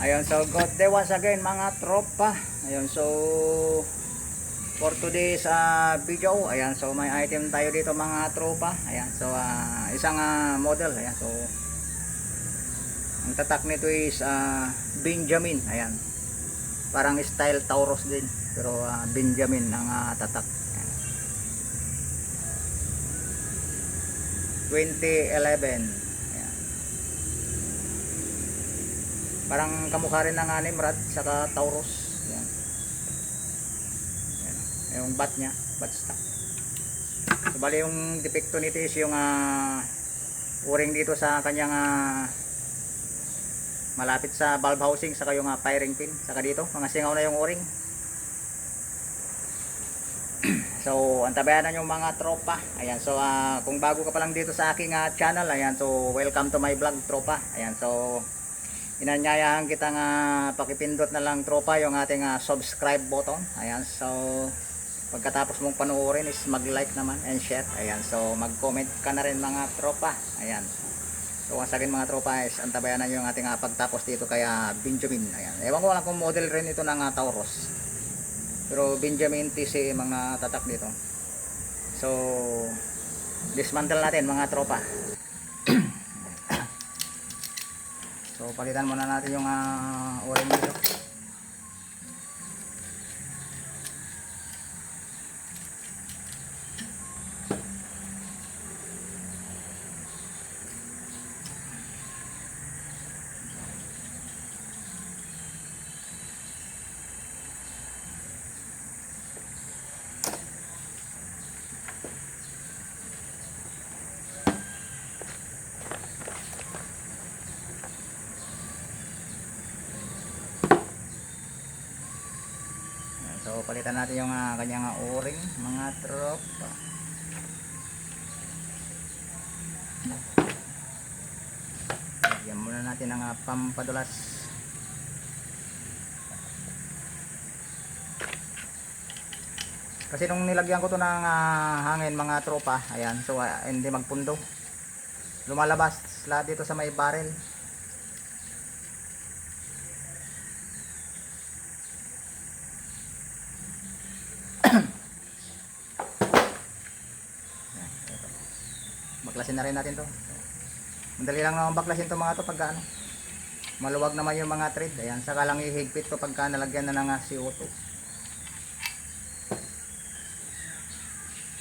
Ayun, so good day once again mga tropa. Ayun, so for today's video, ayan, so may item tayo dito mga tropa. Ayan, so isang model. Ayan, so ang tatak nito is Benjamin. Ayan, parang style Taurus din, pero Benjamin ang tatak. Ayan. 2011. Ayan, parang kamukha rin ng Nimrod saka Taurus. Ayan, ayan, yung bat nya, bat stock. So bali yung depekto nito is yung o-ring dito sa kanyang malapit sa valve housing, saka yung firing pin, saka dito mga singaw na yung o-ring. So antabayanan yung mga tropa. Ayan, so kung bago ka pa lang dito sa aking channel, ayan, so welcome to my vlog tropa. Ayan, so inanyayahan kita nga pakipindot na lang tropa yung ating subscribe button. Ayan, so pagkatapos mong panoorin is mag-like naman and share. Ayan, so mag-comment ka na rin mga tropa. Ayan, so once again mga tropa is antabayanan yung ating pagtapos dito kaya Benjamin. Ayan, ewan ko lang kung model rin ito ng Taurus, pero Benjamin TC mga tatak dito. So dismantle natin mga tropa. So palitan muna natin yung o-ring dito. So palitan natin yung kanyang o-ring mga tropa. Lagyan muna natin ang pampadulas. Kasi nung nilagyan ko to ng hangin mga tropa, ayan, so hindi magpundo. Lumalabas lahat dito sa may barrel. Baklasin na rin natin to. Madali lang naman baklasin to mga to pagka maluwag naman yung mga thread. Ayan, saka lang ihigpit to pagka nalagyan na ng CO2.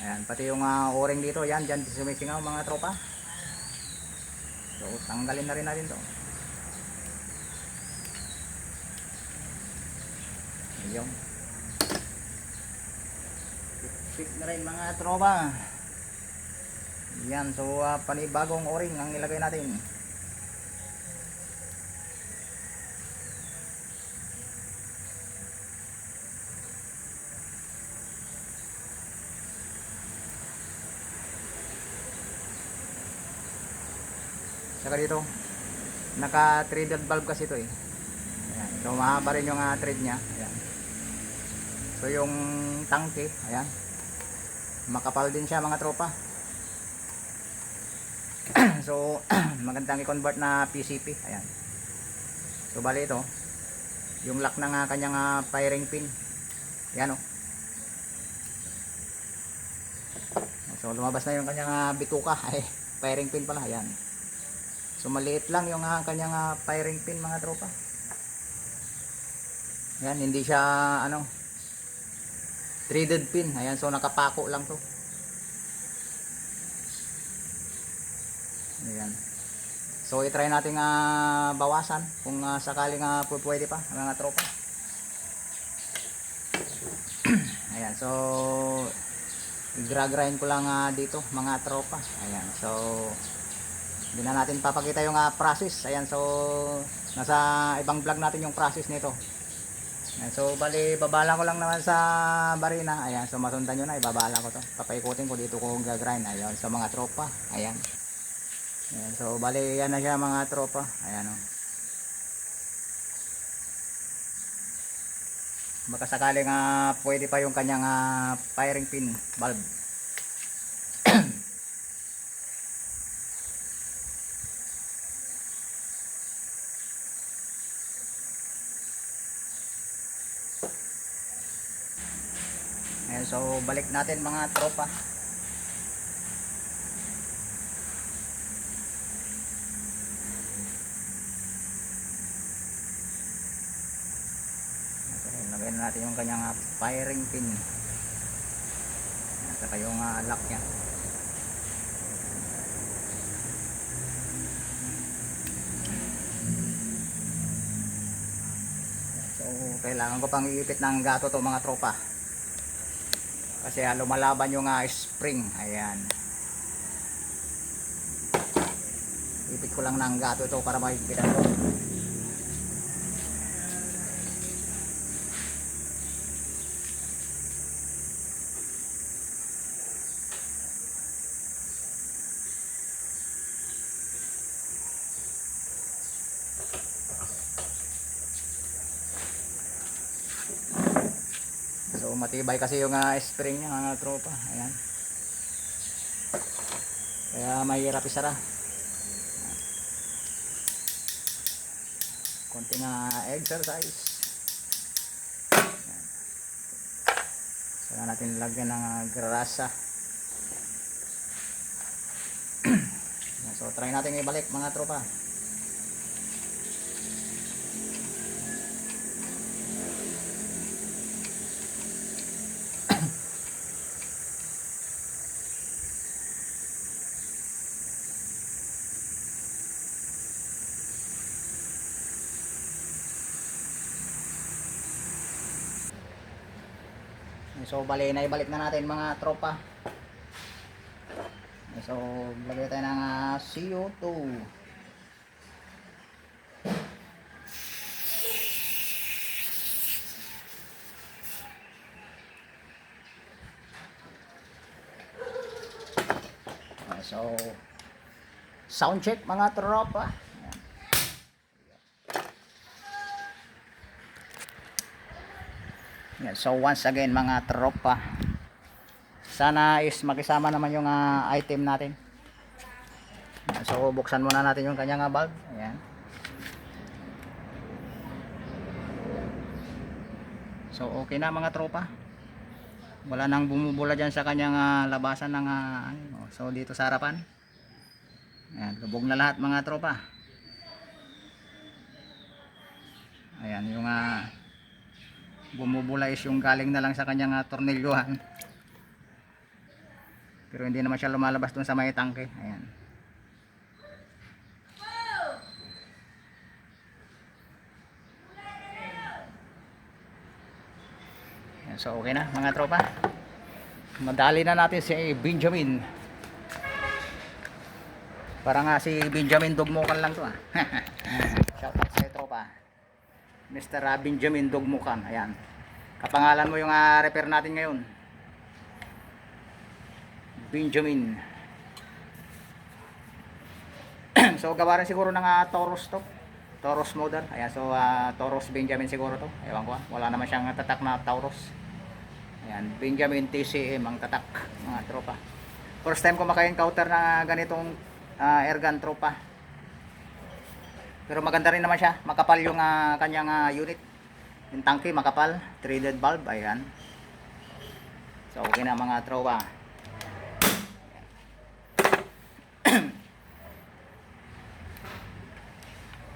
Ayan, pati yung o-ring dito, yan, dyan sumisingaw mga tropa. So tanggalin na rin natin to. Ayan, fix na rin mga tropa. Yan, so panibagong o-ring ang ilagay natin. Saka dito naka threaded valve kasi ito eh. Ayan, so mahaba rin yung thread nya. Ayan. So yung tangke, ayan, makapal din siya mga tropa. So magandang i-convert na PCP. Ayan, so bali ito yung lock ng kanyang firing pin. Ayan, oh. So lumabas na yung kanyang bituka. Ay, firing pin pala. Ayan, so maliit lang yung kanyang firing pin mga tropa. Ayan, hindi siya threaded pin. Ayan, so nakapako lang to. Ayan, so i-try natin bawasan kung sakaling pwede pa mga tropa. Ayan, so i-grind ko lang dito mga tropa. Ayan, so hindi na natin papakita yung process. Ayan, so nasa ibang vlog natin yung process nito. Ayan, so bali babala ko lang naman sa barina. Ayan, so masundan nyo na, ibabala ko to, papaikutin ko dito kung gagrind. Ayan, so mga tropa. Ayan, ayan, so bali yan na siya mga tropa. Ayan, oh. Baka sakaling pwede pa yung kanyang firing pin valve. Ayan, so balik natin mga tropa. Lagyan natin yung kanyang firing pin at saka yung lock nya. So kailangan ko pang iipit ng gato to mga tropa kasi lumalaban yung spring. Ayan, ipit ko lang ng gato ito para maigpitan ko. So matibay kasi yung spring niya mga tropa. Ayan, kaya mahirap isara. Konting exercise. Ayan. Saka natin lagyan ng grasa. So try natin ibalik mga tropa. So bali na ibalik na natin mga tropa. So lagay tayo ng CO2. So sound check mga tropa. Yan. So once again mga tropa, sana is makisama naman yung item natin. Yan. So buksan muna natin yung kanyang valve. Ayan. So okay na mga tropa, wala nang bumubula dyan sa kanyang labasan ng so dito sa harapan. Ayan, lubog na lahat mga tropa. Ayan, yung bumubula is yung galing na lang sa kanyang tornilyuhan, pero hindi naman siya lumalabas dun sa may tangke. Ayan. Ayan, so okay na mga tropa, madali na natin si Benjamin. Parang si Benjamin Dugmukan lang to shout out sa tropa, Mr. Benjamin Dugmukan. Ayan, kapangalan mo yung repair natin ngayon, Benjamin. So gawa rin siguro ng Taurus to, Taurus model. Ayan, so Taurus Benjamin siguro to, ewan ko, wala naman siyang tatak na Taurus. Ayan, Benjamin TCM ang tatak mga tropa. First time ko maka-encounter na ganitong airgun tropa, pero maganda rin naman siya, makapal yung kanyang unit, yung tangke makapal, threaded valve. Ayan, so okay na mga tropa.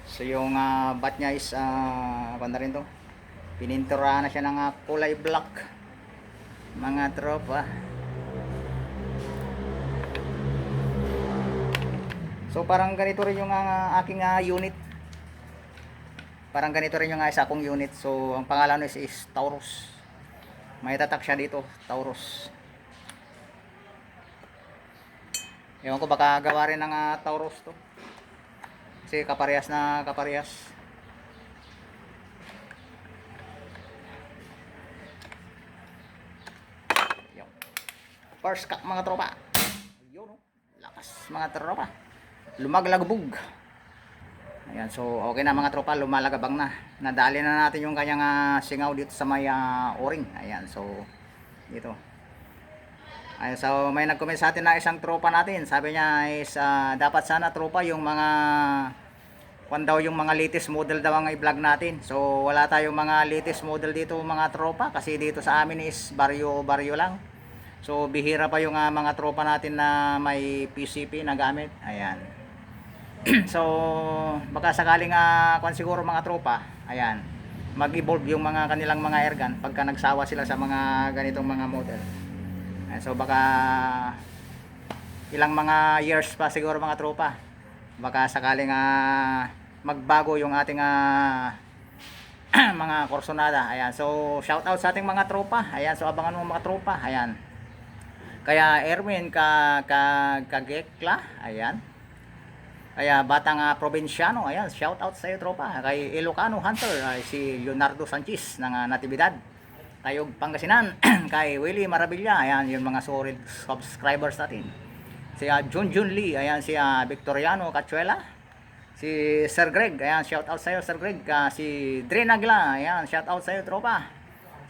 So yung bat nya is ano na rin to, pininturahan na siya ng kulay black mga tropa. So parang ganito rin yung aking unit. Parang ganito rin yung isa kong unit. So ang pangalan is Taurus. May tatak siya dito, Taurus. Ewan ko, baka gawa rin ng Taurus to, kasi kaparehas na kaparehas. First cut mga tropa. Ayun, lakas mga tropa, lumaglagbog. Ayan, so okay na mga tropa, lumalagabang na. Nadali na natin yung kanyang singaw dito sa may o-ring. Ayan, so dito. Ayan, so may nag-comment sa atin na isang tropa natin. Sabi niya is dapat sana tropa yung mga kung daw yung mga latest model daw ang i-vlog natin. So wala tayong mga latest model dito mga tropa, kasi dito sa amin is baryo lang. So bihira pa yung mga tropa natin na may PCP na gamit. Ayan. So baka sakaling kung siguro mga tropa, ayan, mag-evolve yung mga kanilang mga airgun pagka nagsawa sila sa mga ganitong mga model. Ayan, so baka ilang mga years pa siguro mga tropa, baka sakaling magbago yung ating mga kursonada. Ayan, so shout out sa ating mga tropa. Ayan, so abangan mo mga tropa. Ayan, kaya Erwin Kagekla, ayan, kaya batang probinsyano, ayan, shout out sa iyo tropa. Kay Ilocano Hunter, si Leonardo Sanchez ng Natividad, Tayog Pangasinan. Kay Willie Maravilla, ayan, yung mga solid subscribers natin. Si Junjun Lee, ayan, si Victoriano Cachuela, si Sir Greg, ayan, shout out sa iyo Sir Greg. Si Dre Nagla, ayan, shout out sa iyo tropa.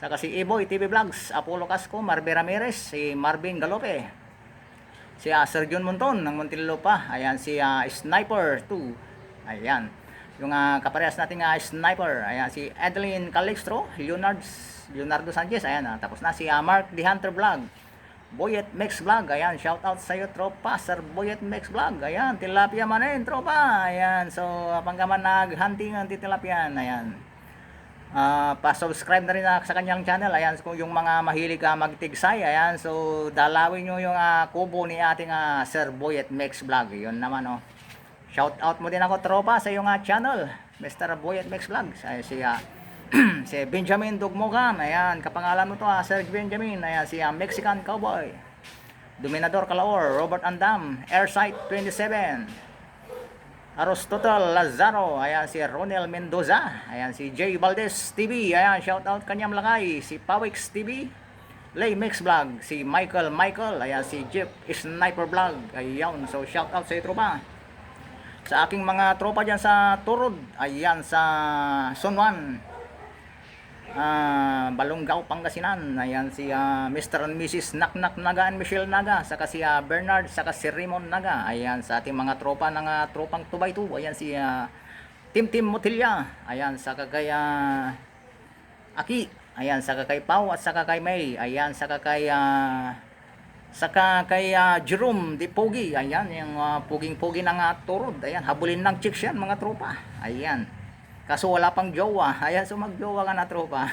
Saka si Iboy TV Vlogs, Apollo Casco, Marbe Ramirez, si Marvin Galope, si Sir John Monton ng Muntinlupa, ayan, si Sniper 2, ayan, yung kaparehas nating Sniper, ayan, si Adeline Calixtro, Leonardo Sanchez, ayan, tapos na si Mark the Hunter Vlog, Boyet Mix Vlog, ayan, shout out sa iyo tropa, Sir Boyet Mix Vlog, ayan, tilapia manin tropa, ayan, so panggaman nag-hunting ang titilapian, ayan. Pa-subscribe na rin sa kanyang channel. Ayan, kung yung mga mahilig magtigsay, ayan, so dalawin nyo yung kubo ni ating Sir Boyet Mix Vlog. Yun naman, oh. Shout out mo din ako tropa sa iyong channel, Mr. Boyet Mix Vlog. Si si Benjamin Dugmogan, ayan, kapangalan mo to, Sir Benjamin. Ayan, si Mexican Cowboy, Dominador Calaor, Robert Andam, Airsight 27, Aristotle Lazaro, ayan, si Ronel Mendoza, ayan, si Jay Valdez TV, ayan, shout out kanyang lakay, si Pawix TV, Lay Mix Vlog, si Michael, ayan, si Jeff Sniper Vlog, ayan, so shout out sa tropa. Sa aking mga tropa dyan sa Turod, ayan, sa Sunwan, Balonggao, Pangasinan, ayan, si Mr. and Mrs. Naknak Naga and Michelle Naga, saka si Bernard, saka si Raymond Naga, ayan, sa ating mga tropa ng tropang Tubaytu, ayan, si Tim Motilya, ayan, saka kay Aki, ayan, saka kay Pau at saka kay May, ayan, saka kay Jerome Di Pogi, ayan, yung puging-pugi ng Turod, ayan, habulin ng chicks yan mga tropa, ayan. Kaso wala pang jowa. Ayan, so magjowa ka na tropa.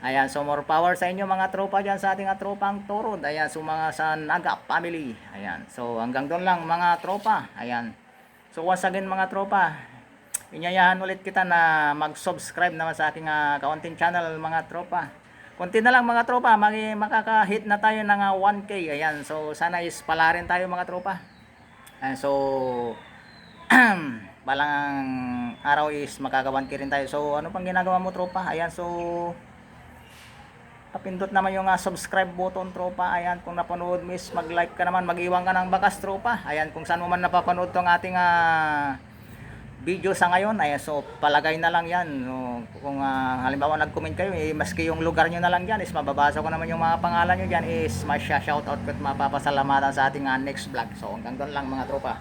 Ayan, so more power sa inyo mga tropa dyan sa ating tropang Turod. Ayan, so mga sa Naga family. Ayan, so hanggang doon lang mga tropa. Ayan, so once again mga tropa, inyayahan ulit kita na mag-subscribe naman sa aking kaunting channel mga tropa. Kunti na lang mga tropa, makaka-hit na tayo ng 1K. Ayan, so sana is pala rin tayo mga tropa. Ayan, so balang araw is makaka-1K rin tayo. So ano pang ginagawa mo tropa? Ayan, so papindot naman yung subscribe button tropa. Ayan, kung napanood mo is mag-like ka naman, mag-iwan ka ng bakas tropa. Ayan, kung saan mo man napapanood tong ating video sa ngayon. Ayan, so palagay na lang yan. So, kung halimbawa nag-comment kayo, maski yung lugar nyo na lang dyan is mababasa ko naman yung mga pangalan nyo dyan, is masya-shoutout ko at mapapasalamatan sa ating next vlog. So hanggang doon lang mga tropa.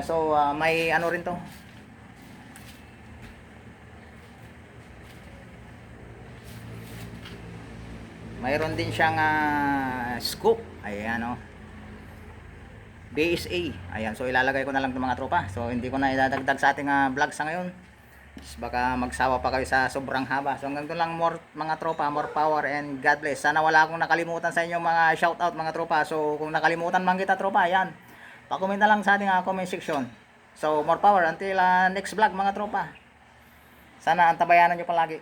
So may ano rin to, mayroon din siyang scoop, ayan, oh, BSA, ayan, so ilalagay ko na lang itong mga tropa, so hindi ko na idadagdag sa ating vlog sa ngayon, baka magsawa pa kayo sa sobrang haba. So hanggang doon lang mga tropa, more power and God bless. Sana wala akong nakalimutan sa inyong mga shoutout mga tropa. So kung nakalimutan man kita tropa, ayan, pa-comment na lang sa ating comment section. So more power until next vlog mga tropa. Sana antabayanan nyo palagi.